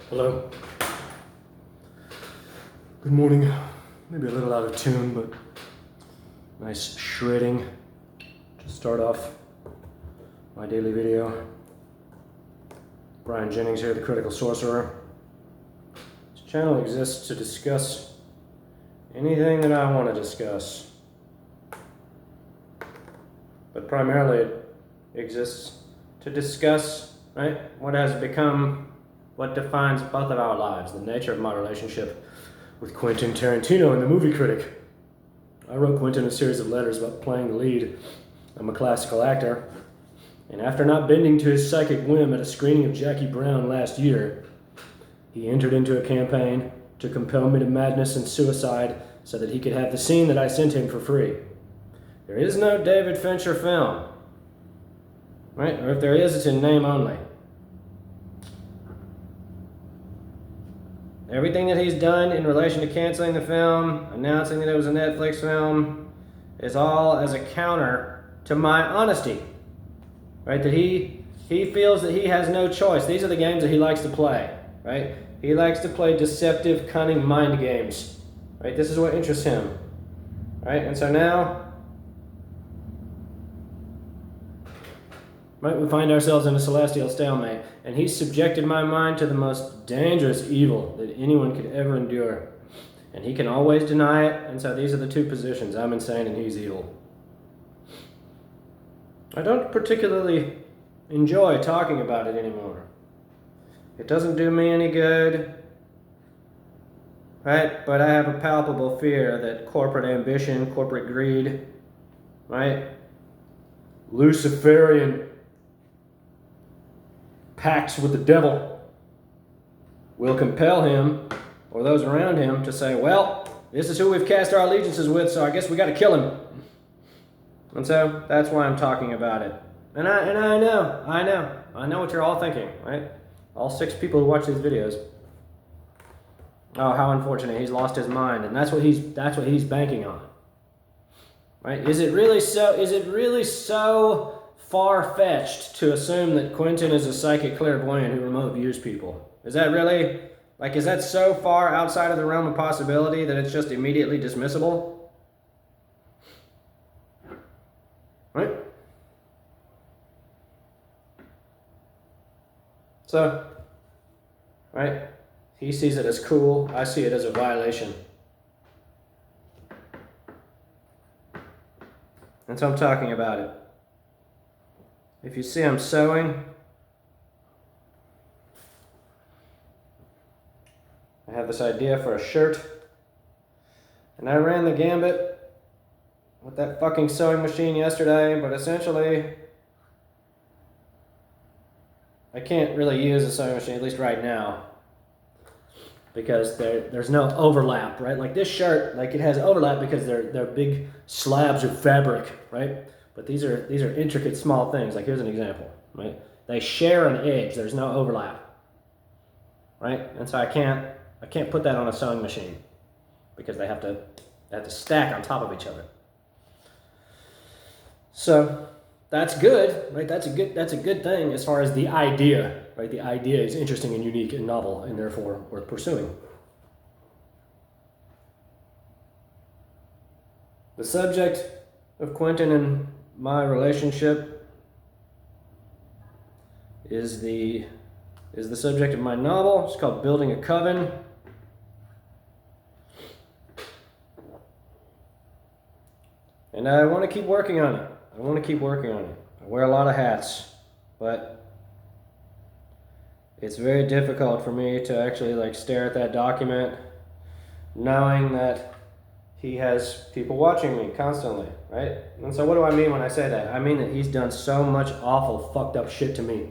Hello. Good morning. Maybe a little out of tune, but nice shredding to start off my daily video. Brian Jennings here, the Critical Sorcerer. This channel exists to discuss anything that I want to discuss, but primarily it exists to discuss, right, what has become what defines both of our lives, the nature of my relationship with Quentin Tarantino in the movie Critic. I wrote Quentin a series of letters about playing the lead. I'm a classical actor, and after not bending to his psychic whim at a screening of Jackie Brown last year, he entered into a campaign to compel me to madness and suicide so that he could have the scene that I sent him for free. There is no David Fincher film, right? Or if there is, it's in name only. Everything that he's done in relation to canceling the film, announcing that it was a Netflix film, is all as a counter to my honesty, right? That he feels that he has no choice. These are the games that he likes to play, right? He likes to play deceptive, cunning mind games, right? This is what interests him, right? And so now, right, we find ourselves in a celestial stalemate, and he's subjected my mind to the most dangerous evil that anyone could ever endure. And he can always deny it, and so these are the two positions. I'm insane and he's evil. I don't particularly enjoy talking about it anymore. It doesn't do me any good, right? But I have a palpable fear that corporate ambition, corporate greed, right? Luciferian pacts with the devil will compel him or those around him to say, well, this is who we've cast our allegiances with, so I guess we got to kill him. And so that's why I'm talking about it. And I know what you're all thinking, right? All 6 people who watch these videos. Oh, how unfortunate, he's lost his mind, and that's what he's banking on. Right? Is it really so far-fetched to assume that Quentin is a psychic clairvoyant who remote views people? Is that really, is that so far outside of the realm of possibility that it's just immediately dismissible? Right? So, right, he sees it as cool, I see it as a violation. And so I'm talking about it. If you see I'm sewing, I have this idea for a shirt, and I ran the gambit with that fucking sewing machine yesterday, but essentially I can't really use a sewing machine, at least right now, because there's no overlap, right? Like this shirt, it has overlap because they're big slabs of fabric, right? But these are intricate small things. Like here's an example, right? They share an edge. There's no overlap. right? And so I can't put that on a sewing machine because they have to stack on top of each other. So that's good, right? That's a good thing as far as the idea, right? The idea is interesting and unique and novel and therefore worth pursuing. The subject of Quentin and my relationship is the subject of my novel. It's called Building a Coven. And I want to keep working on it. I wear a lot of hats, but it's very difficult for me to actually like stare at that document knowing that he has people watching me constantly, right? And so what do I mean when I say that? I mean that he's done so much awful, fucked up shit to me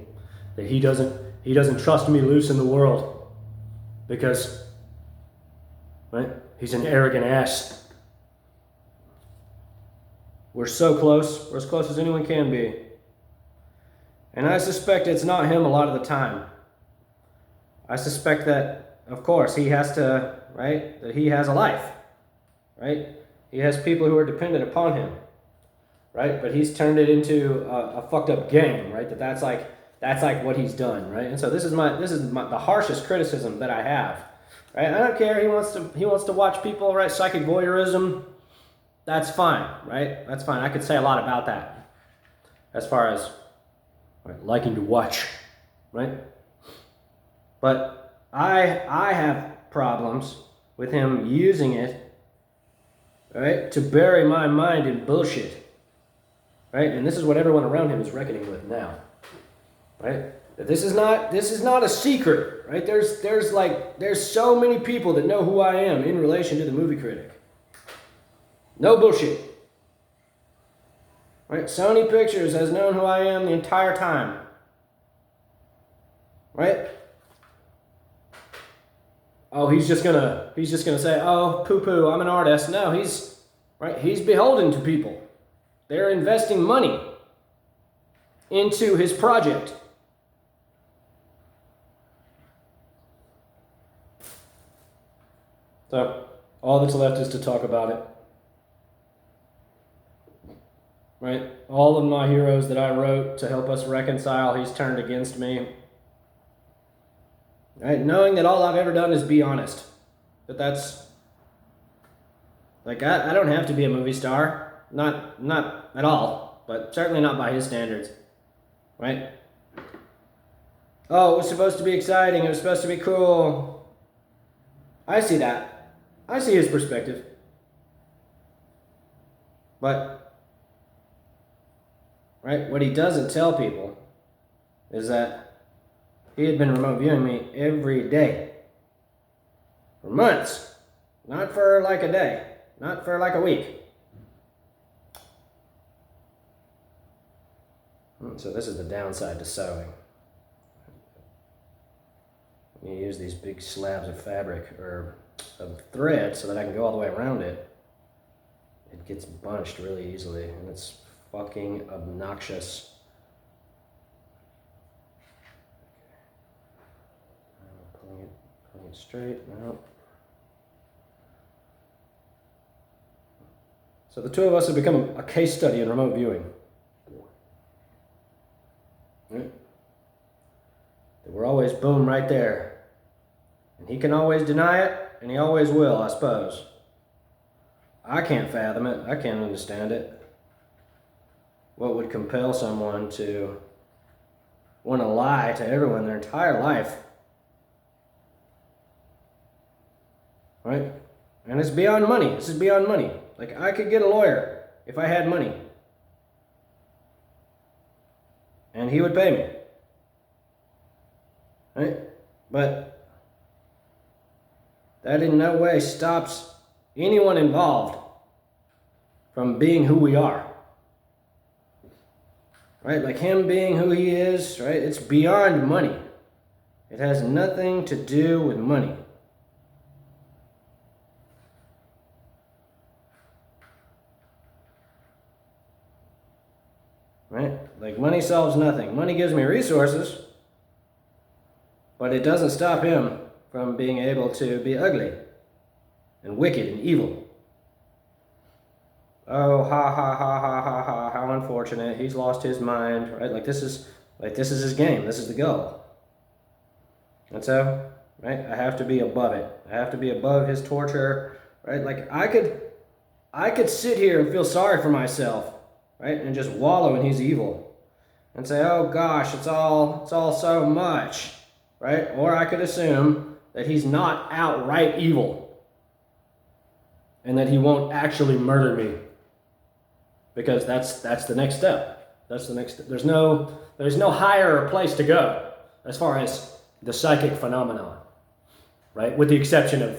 that he doesn't trust me loose in the world because, right? He's an arrogant ass. We're so close. We're as close as anyone can be. And I suspect it's not him a lot of the time. I suspect that, of course, he has to, right? That he has a life, right? He has people who are dependent upon him, right? But he's turned it into a fucked up game, right? That's like what he's done, right? And so this is the harshest criticism that I have, right? I don't care. He wants to watch people, right? Psychic voyeurism. That's fine, right? That's fine. I could say a lot about that as far as right, liking to watch, right? But I have problems with him using it, right, to bury my mind in bullshit, right? And this is what everyone around him is reckoning with now, right? This is not a secret, right? There's so many people that know who I am in relation to the movie critic. No bullshit. Right? Sony Pictures has known who I am the entire time. Right? Oh, he's just gonna say, oh, poo-poo, I'm an artist. No, he's beholden to people. They're investing money into his project. So, all that's left is to talk about it. Right? All of my heroes that I wrote to help us reconcile, he's turned against me. Right? Knowing that all I've ever done is be honest. That's like I don't have to be a movie star. Not at all, but certainly not by his standards. Right? Oh, it was supposed to be exciting, it was supposed to be cool. I see that. I see his perspective. But right? What he doesn't tell people is that he had been remote viewing me every day for months, not for like a day, not for like a week. So this is the downside to sewing. You use these big slabs of fabric or of thread so that I can go all the way around it. It gets bunched really easily, and it's fucking obnoxious. Pulling it straight now. So the two of us have become a case study in remote viewing. Right? We're always boom right there. And he can always deny it, and he always will, I suppose. I can't fathom it. I can't understand it. What would compel someone to want to lie to everyone their entire life? Right? And it's beyond money. This is beyond money. Like, I could get a lawyer if I had money. And he would pay me. Right? But that in no way stops anyone involved from being who we are. Right? Like him being who he is, right? It's beyond money. It has nothing to do with money. Right? Like money solves nothing. Money gives me resources. But it doesn't stop him from being able to be ugly and wicked and evil. Oh, ha ha ha ha ha ha! How unfortunate! He's lost his mind, right? Like this is his game. This is the goal. And so, right, I have to be above it. I have to be above his torture, right? Like I could sit here and feel sorry for myself, right, and just wallow in his evil, and say, oh gosh, it's all so much, right? Or I could assume that he's not outright evil, and that he won't actually murder me. Because that's the next step. That's the next step. There's no higher place to go as far as the psychic phenomenon, right? With the exception of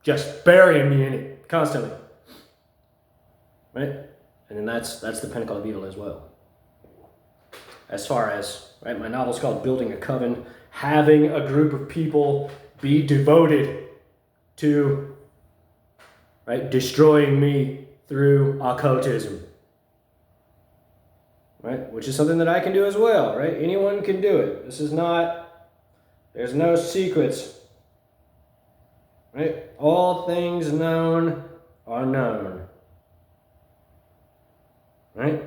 just burying me in it constantly, right? And then that's the pinnacle of evil as well. As far as, right, my novel's called Building a Coven, having a group of people be devoted to, right, destroying me through occultism. Right? Which is something that I can do as well, right? Anyone can do it. This is not, there's no secrets, right? All things known are known, right?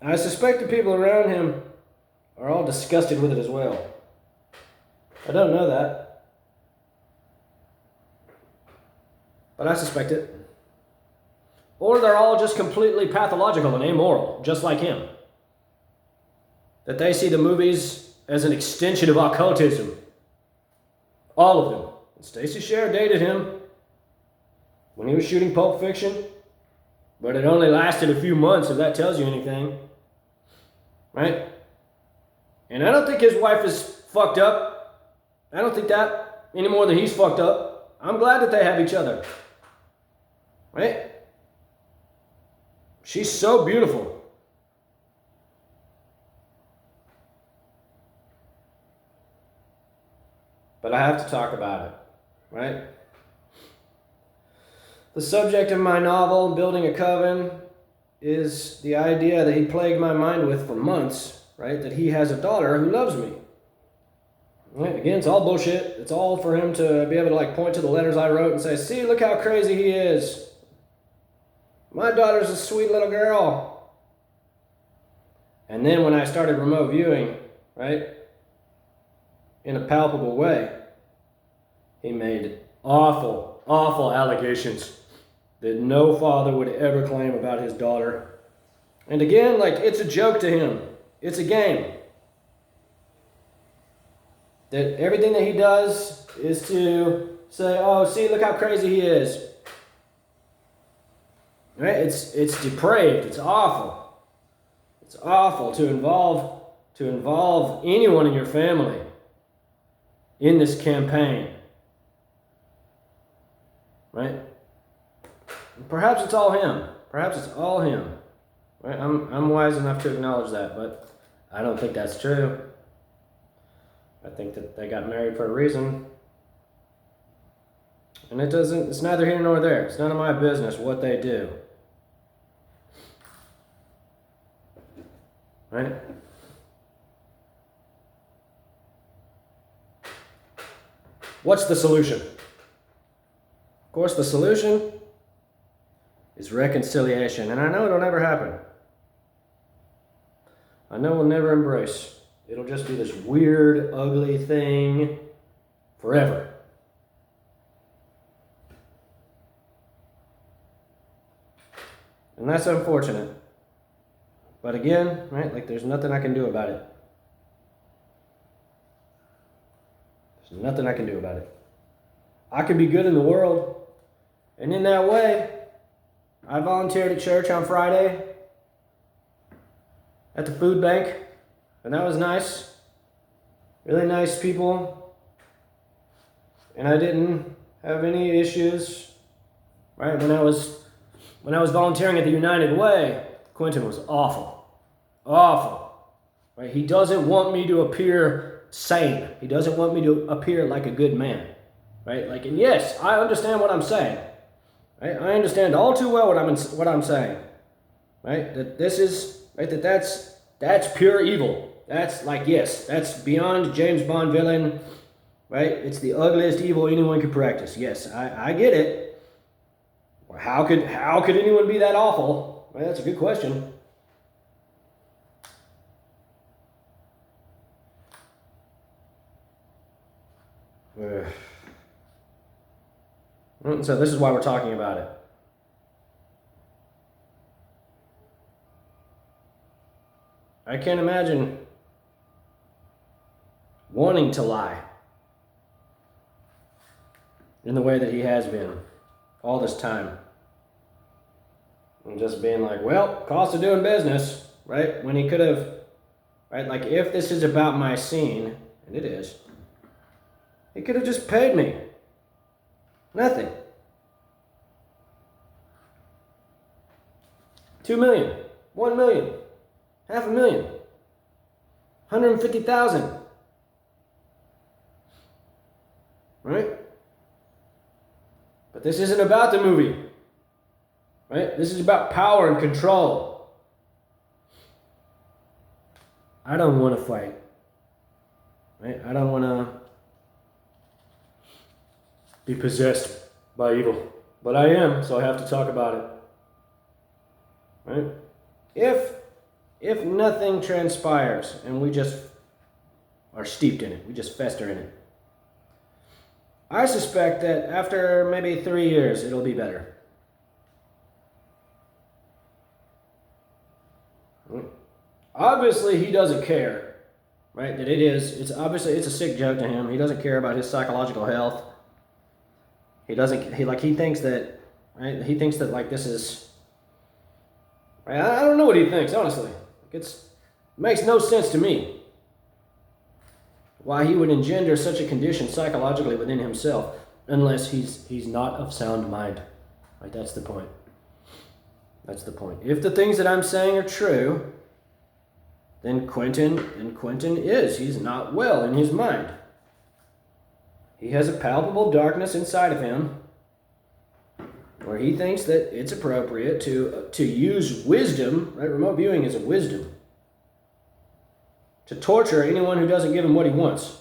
I suspect the people around him are all disgusted with it as well. I don't know that, but I suspect it. Or they're all just completely pathological and amoral, just like him. That they see the movies as an extension of occultism. All of them. Stacey Sher dated him when he was shooting Pulp Fiction, but it only lasted a few months, if that tells you anything. Right? And I don't think his wife is fucked up. I don't think that any more than he's fucked up. I'm glad that they have each other. Right? She's so beautiful. But I have to talk about it, right? The subject of my novel, Building a Coven, is the idea that he plagued my mind with for months, right? That he has a daughter who loves me. Right? Again, it's all bullshit. It's all for him to be able to point to the letters I wrote and say, see, look how crazy he is. My daughter's a sweet little girl. And then when I started remote viewing, right, in a palpable way, he made awful, awful allegations that no father would ever claim about his daughter. And again, it's a joke to him. It's a game. That everything that he does is to say, oh, see, look how crazy he is. Right? It's depraved. It's awful. It's awful to involve anyone in your family in this campaign. Right? Perhaps it's all him. Perhaps it's all him. Right? I'm wise enough to acknowledge that, but I don't think that's true. I think that they got married for a reason. And it's neither here nor there. It's none of my business what they do. Right? What's the solution? Of course, the solution is reconciliation. And I know it'll never happen. I know we'll never embrace. It'll just be this weird, ugly thing forever. And that's unfortunate. But again, right, there's nothing I can do about it. There's nothing I can do about it. I can be good in the world. And in that way, I volunteered at church on Friday at the food bank. And that was nice. Really nice people. And I didn't have any issues. Right? When I was volunteering at the United Way, Quentin was awful. Awful. Right? He doesn't want me to appear sane. He doesn't want me to appear like a good man. Right? And yes, I understand what I'm saying. Right? I understand all too well what I'm saying. Right? That this is, right, that's pure evil. That's like, yes, that's beyond James Bond villain, right? It's the ugliest evil anyone could practice. Yes, I get it. How could anyone be that awful? Well, that's a good question. So this is why we're talking about it. I can't imagine wanting to lie in the way that he has been all this time. And just being like, well, cost of doing business, right? When he could have, right? Like, if this is about my scene, and it is, he could have just paid me. Nothing. $2 million, $1 million, $500,000, 150,000. Right? But this isn't about the movie. Right? This is about power and control. I don't want to fight. Right? I don't want to be possessed by evil. But I am, so I have to talk about it. Right? If nothing transpires and we just are steeped in it, we just fester in it, I suspect that after maybe 3 years, it'll be better. Obviously, he doesn't care, right? That it's obviously, it's a sick joke to him. He doesn't care about his psychological health. He thinks that, right? He thinks that, like, this is, right? I don't know what he thinks, honestly. It makes no sense to me why he would engender such a condition psychologically within himself, unless he's not of sound mind. Right? That's the point. That's the point. If the things that I'm saying are true, then Quentin is. He's not well in his mind. He has a palpable darkness inside of him where he thinks that it's appropriate to use wisdom, right? Remote viewing is a wisdom, to torture anyone who doesn't give him what he wants.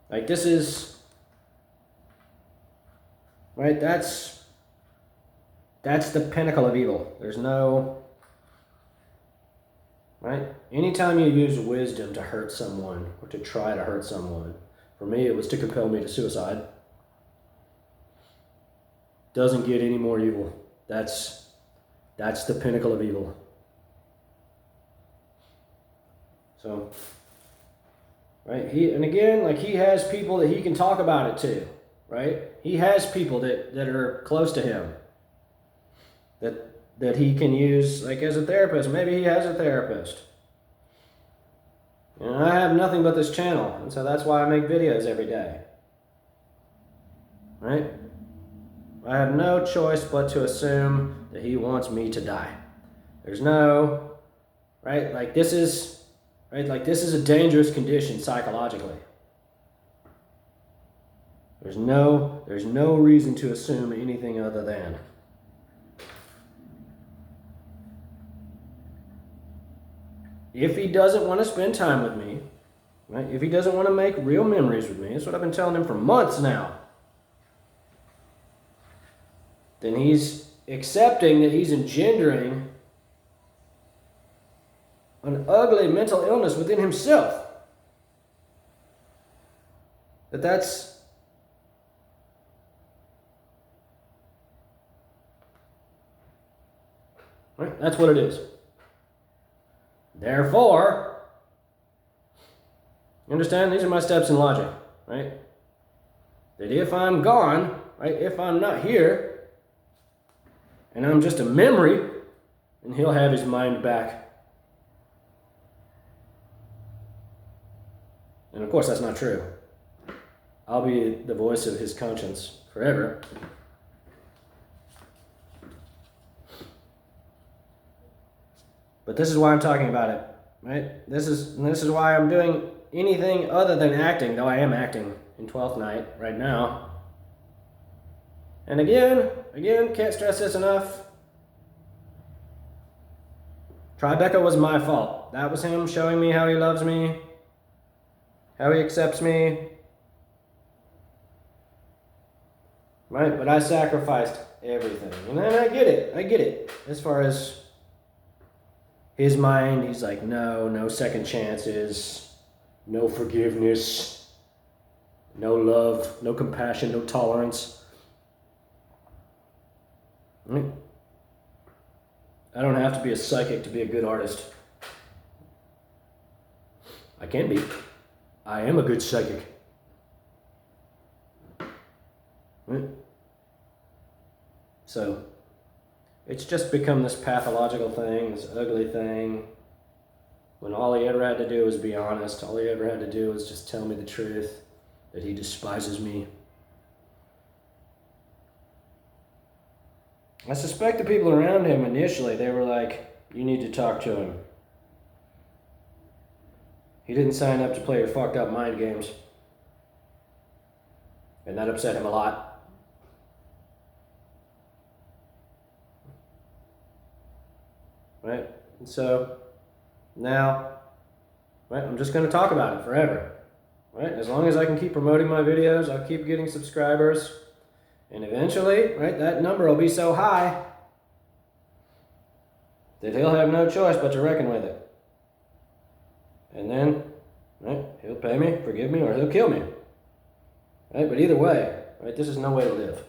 Like, this is, right? That's the pinnacle of evil. There's no, right? Anytime you use wisdom to hurt someone or to try to hurt someone, for me it was to compel me to suicide, doesn't get any more evil. That's the pinnacle of evil. So, right, he has people that he can talk about it to, right? He has people that are close to him that he can use, like, as a therapist. Maybe he has a therapist. And I have nothing but this channel, and so that's why I make videos every day. Right? I have no choice but to assume that he wants me to die. There's no, right? Like, this is, right? Like, this is a dangerous condition psychologically. There's no reason to assume anything other than. If he doesn't want to spend time with me, right? If he doesn't want to make real memories with me, that's what I've been telling him for months now, then he's accepting that he's engendering an ugly mental illness within himself. That's right? That's what it is. Therefore, you understand? These are my steps in logic, right? That if I'm gone, right? If I'm not here, and I'm just a memory, then he'll have his mind back. And of course, that's not true. I'll be the voice of his conscience forever. But this is why I'm talking about it, right? This is why I'm doing anything other than acting, though I am acting in 12th Night right now. And again, can't stress this enough. Tribeca was my fault. That was him showing me how he loves me, how he accepts me. Right? But I sacrificed everything. And then I get it. As far as his mind, he's like, no second chances, no forgiveness, no love, no compassion, no tolerance. Right? I don't have to be a psychic to be a good artist. I can be. I am a good psychic. Right? So, it's just become this pathological thing, this ugly thing, when all he ever had to do was be honest. All he ever had to do was just tell me the truth, that he despises me. I suspect the people around him initially, they were like, you need to talk to him. He didn't sign up to play your fucked up mind games. And that upset him a lot. Right? And so, now, right, I'm just going to talk about it forever. Right? As long as I can keep promoting my videos, I'll keep getting subscribers. And eventually, right, that number will be so high that he'll have no choice but to reckon with it. And then, right, he'll pay me, forgive me, or he'll kill me. Right? But either way, right, this is no way to live.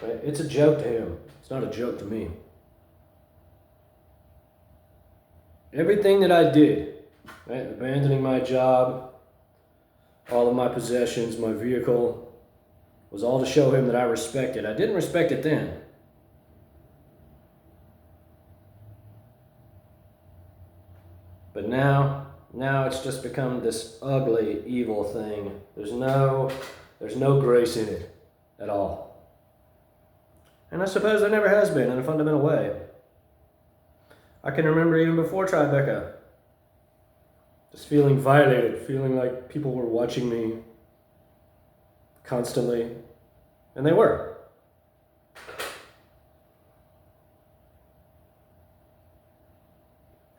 Right? It's a joke to him. It's not a joke to me. Everything that I did, right, abandoning my job, all of my possessions, my vehicle, was all to show him that I respected. I didn't respect it then. But now it's just become this ugly, evil thing. There's no grace in it at all. And I suppose there never has been in a fundamental way. I can remember even before Tribeca, just feeling violated, feeling like people were watching me constantly, and they were.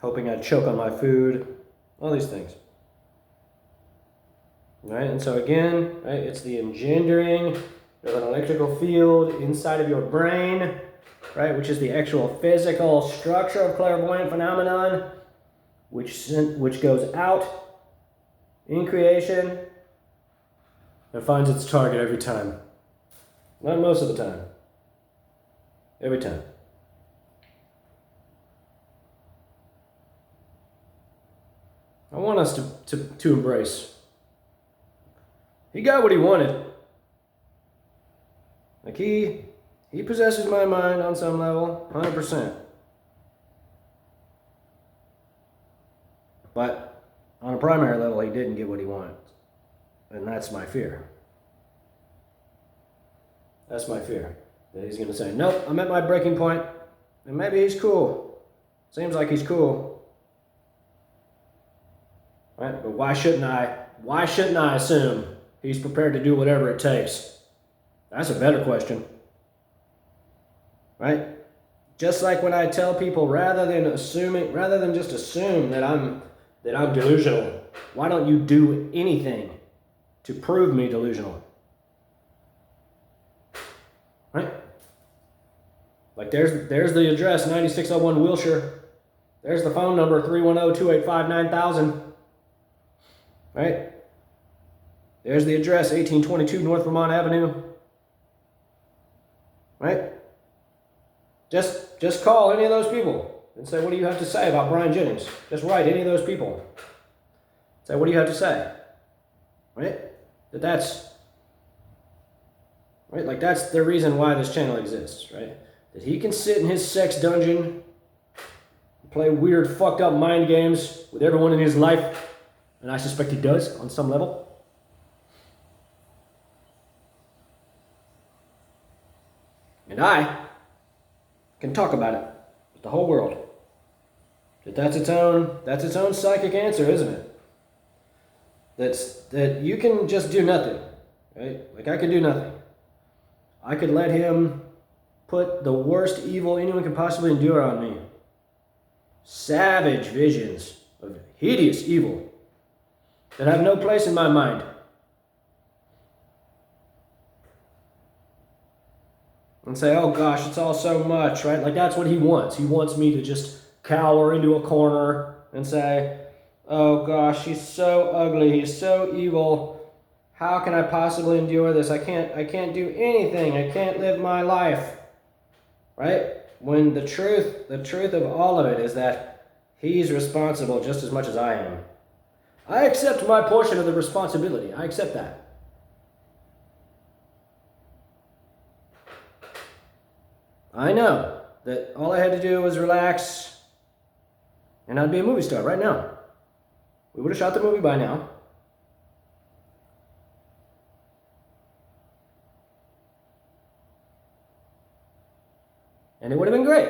Hoping I'd choke on my food, all these things. Right? And so again, right, it's the engendering of an electrical field inside of your brain, right, which is the actual physical structure of clairvoyant phenomenon, which goes out in creation and finds its target every time. Not most of the time. Every time. I want us to embrace. He got what he wanted. Like he possesses my mind on some level, 100%. But on a primary level, he didn't get what he wanted. And that's my fear. That's my fear. That he's going to say, nope, I'm at my breaking point. And maybe he's cool. Seems like he's cool. Right? But why shouldn't I assume he's prepared to do whatever it takes? That's a better question. Right? Just like when I tell people, rather than just assume that I'm delusional, why don't you do anything to prove me delusional? Right? Like there's the address, 9601 Wilshire. There's the phone number, 310-285-9000. Right? There's the address, 1822 North Vermont Avenue. Right? Just call any of those people and say, what do you have to say about Brian Jennings? Just write any of those people. Say, what do you have to say? Right? That's right, like that's the reason why this channel exists, right? That he can sit in his sex dungeon, play weird, fucked up mind games with everyone in his life, and I suspect he does on some level. And I can talk about it with the whole world. That's its own psychic answer, isn't it? That you can just do nothing, right? Like I could do nothing. I could let him put the worst evil anyone could possibly endure on me. savage visions of hideous evil that have no place in my mind. And say, oh gosh, it's all so much, right? Like that's what he wants. He wants me to just cower into a corner and say, oh gosh, he's so ugly, he's so evil. How can I possibly endure this? I can't do anything. I can't live my life. Right? When the truth of all of it is that he's responsible just as much as I am. I accept my portion of the responsibility. I accept that. I know that all I had to do was relax and I'd be a movie star right now. We would have shot the movie by now. And it would have been great.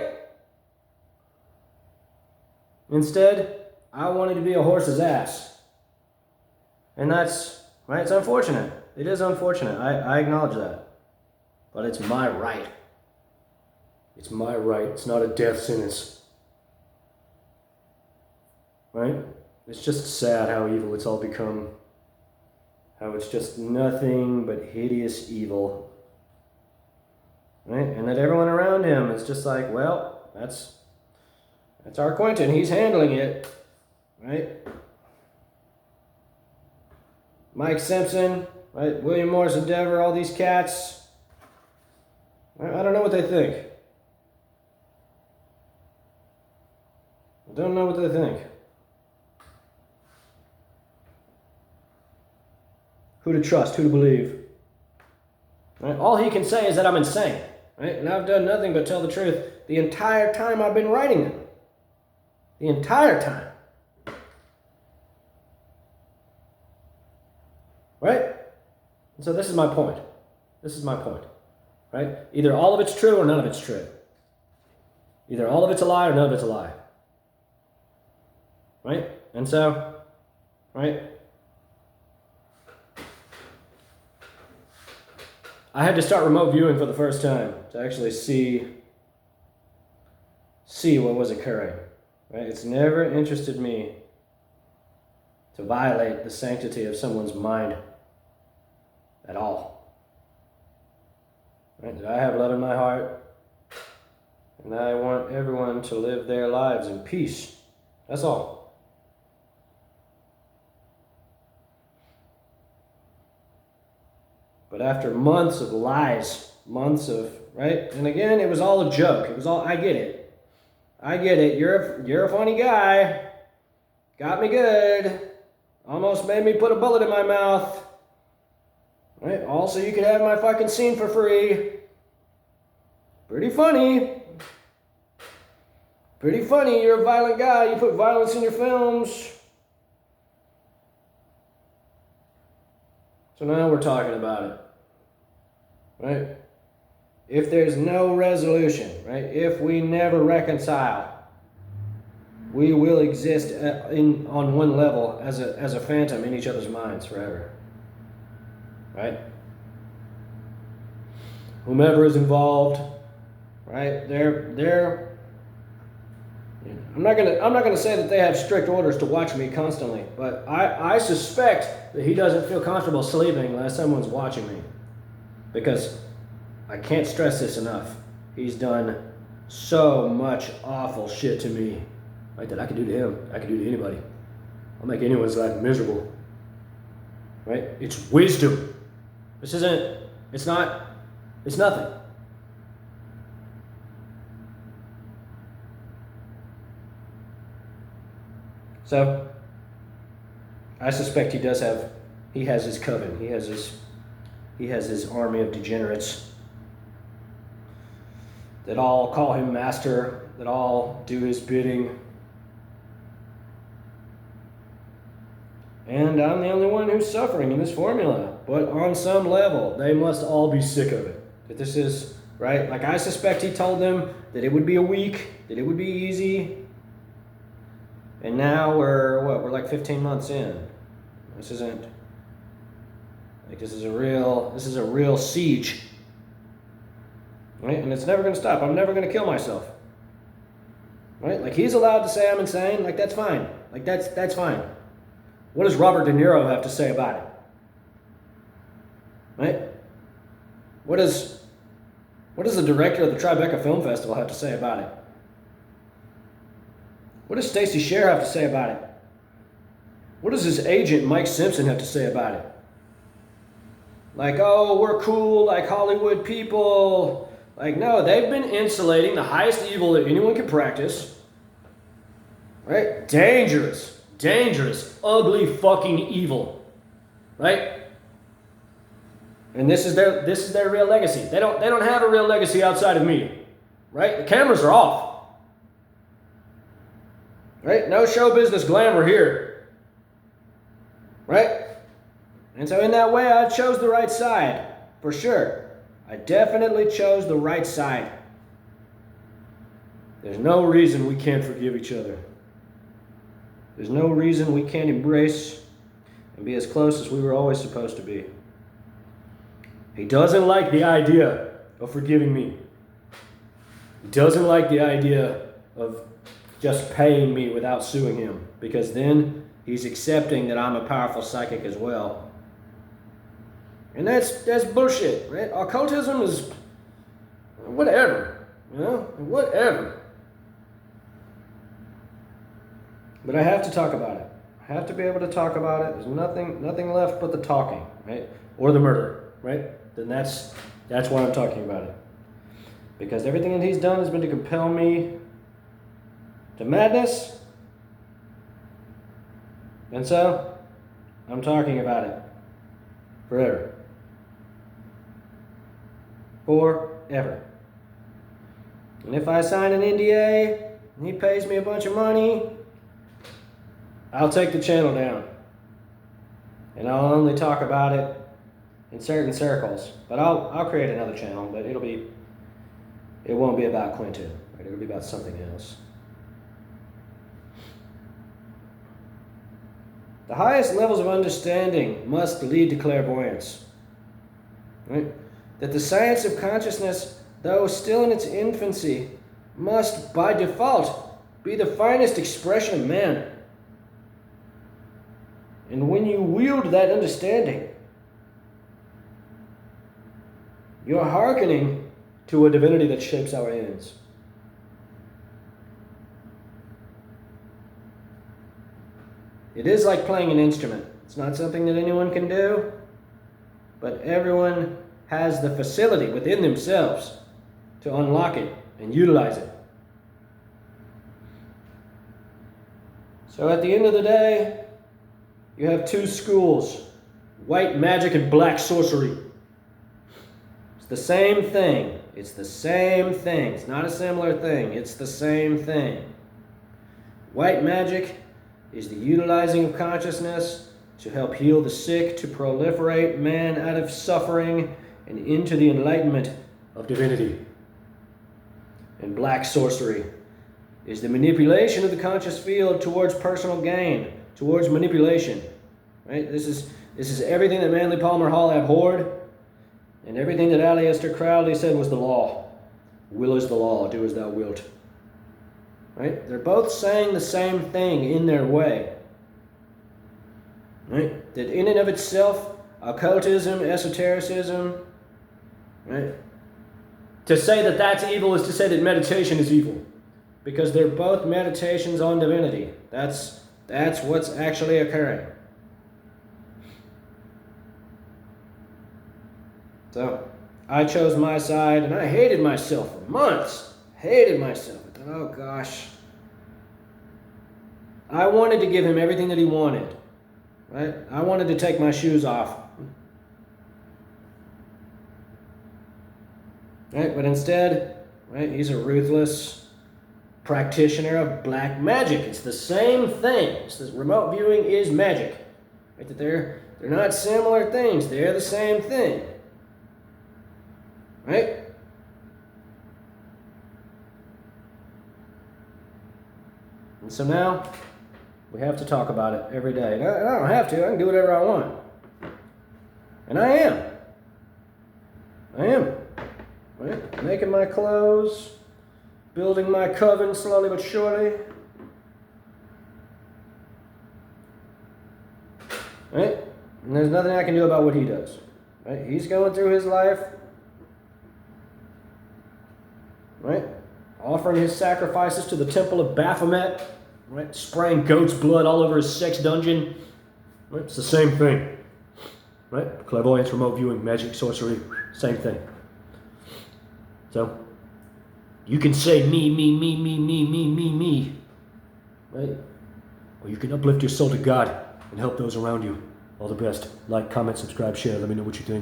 Instead, I wanted to be a horse's ass. And that's, right, it's unfortunate. It is unfortunate. I acknowledge that. But it's my right. It's my right. It's not a death sentence. Right? It's just sad how evil it's all become. How it's just nothing but hideous evil. Right? And that everyone around him is just like, well, that's our Quentin. He's handling it. Right? Mike Simpson, right? William Morris Endeavor, all these cats. I don't know what they think. I don't know what they think. Who to trust, who to believe. Right? All he can say is that I'm insane. Right? And I've done nothing but tell the truth the entire time I've been writing them. The entire time. Right? And so this is my point. This is my point. Right? Either all of it's true or none of it's true. Either all of it's a lie or none of it's a lie. Right? And so, right? I had to start remote viewing for the first time to actually see what was occurring. Right? It's never interested me to violate the sanctity of someone's mind at all. Right? That I have love in my heart, and I want everyone to live their lives in peace. That's all. But after months of lies, months of, right? And again, it was all a joke. It was all, I get it. I get it. You're a funny guy. Got me good. Almost made me put a bullet in my mouth. Right? Also, you could have my fucking scene for free. Pretty funny. Pretty funny. You're a violent guy. You put violence in your films. So now we're talking about it. Right? If there's no resolution, right? If we never reconcile, we will exist on one level as a phantom in each other's minds forever. Right? Whomever is involved, right? They're I'm not gonna say that they have strict orders to watch me constantly, but I suspect that he doesn't feel comfortable sleeping unless someone's watching me. Because I can't stress this enough. He's done so much awful shit to me. Right, that I could do to him, I could do to anybody. I'll make anyone's life miserable. Right? It's wisdom. This isn't, it's nothing. So, I suspect he has his coven. He has his army of degenerates that all call him master, that all do his bidding. And I'm the only one who's suffering in this formula. But on some level, they must all be sick of it. That this is, right? Like I suspect he told them that it would be a week, that it would be easy. And now we're like 15 months in. This is a real siege. Right? And it's never gonna stop. I'm never gonna kill myself. Right? Like, he's allowed to say I'm insane. Like, that's fine. Like, that's fine. What does Robert De Niro have to say about it? Right? What does the director of the Tribeca Film Festival have to say about it? What does Stacey Sher have to say about it? What does his agent, Mike Simpson, have to say about it? Like, oh, we're cool like Hollywood people. Like, no, they've been insulating the highest evil that anyone can practice. Right? Dangerous, ugly fucking evil. Right? And this is their real legacy. They don't have a real legacy outside of me. Right? The cameras are off. Right? No show business glamour here. Right? And so in that way, I chose the right side, for sure. I definitely chose the right side. There's no reason we can't forgive each other. There's no reason we can't embrace and be as close as we were always supposed to be. He doesn't like the idea of forgiving me. He doesn't like the idea of just paying me without suing him, because then he's accepting that I'm a powerful psychic as well. And that's bullshit, right? Occultism is whatever, whatever. But I have to talk about it. I have to be able to talk about it. There's nothing left but the talking, right? Or the murder, right? Then that's why I'm talking about it. Because everything that he's done has been to compel me to madness. And so, I'm talking about it. Forever. Forever. And if I sign an NDA and he pays me a bunch of money, I'll take the channel down. And I'll only talk about it in certain circles. But I'll create another channel, but it won't be about Quentin. Right? It'll be about something else. The highest levels of understanding must lead to clairvoyance. Right? That the science of consciousness, though still in its infancy, must by default be the finest expression of man. And when you wield that understanding, you're hearkening to a divinity that shapes our ends. It is like playing an instrument. It's not something that anyone can do, but everyone has the facility within themselves to unlock it and utilize it. So at the end of the day, you have two schools, white magic and black sorcery. It's the same thing. It's the same thing. It's not a similar thing. It's the same thing. White magic is the utilizing of consciousness to help heal the sick, to proliferate man out of suffering and into the enlightenment of divinity. And black sorcery is the manipulation of the conscious field towards personal gain, towards manipulation. Right? This is everything that Manly Palmer Hall abhorred, and everything that Aleister Crowley said was the law. Will is the law, do as thou wilt. Right? They're both saying the same thing in their way. Right? That in and of itself, occultism, esotericism, right? To say that that's evil is to say that meditation is evil. Because they're both meditations on divinity. That's what's actually occurring. So, I chose my side, and I hated myself for months. Hated myself. I thought, oh gosh. I wanted to give him everything that he wanted. Right? I wanted to take my shoes off. Right? But instead, right, he's a ruthless practitioner of black magic. It's the same thing. It's this remote viewing is magic. Right? That they're not similar things. They're the same thing. Right? And so now, we have to talk about it every day. And I don't have to. I can do whatever I want. And I am. Right? Making my clothes, building my coven slowly but surely. Right? And there's nothing I can do about what he does. Right? He's going through his life, right? Offering his sacrifices to the temple of Baphomet, right? Spraying goat's blood all over his sex dungeon. Right? It's the same thing. Right? Clairvoyance, remote viewing, magic, sorcery, same thing. So, you can say me, right? Or you can uplift your soul to God and help those around you. All the best. Like, comment, subscribe, share. Let me know what you think.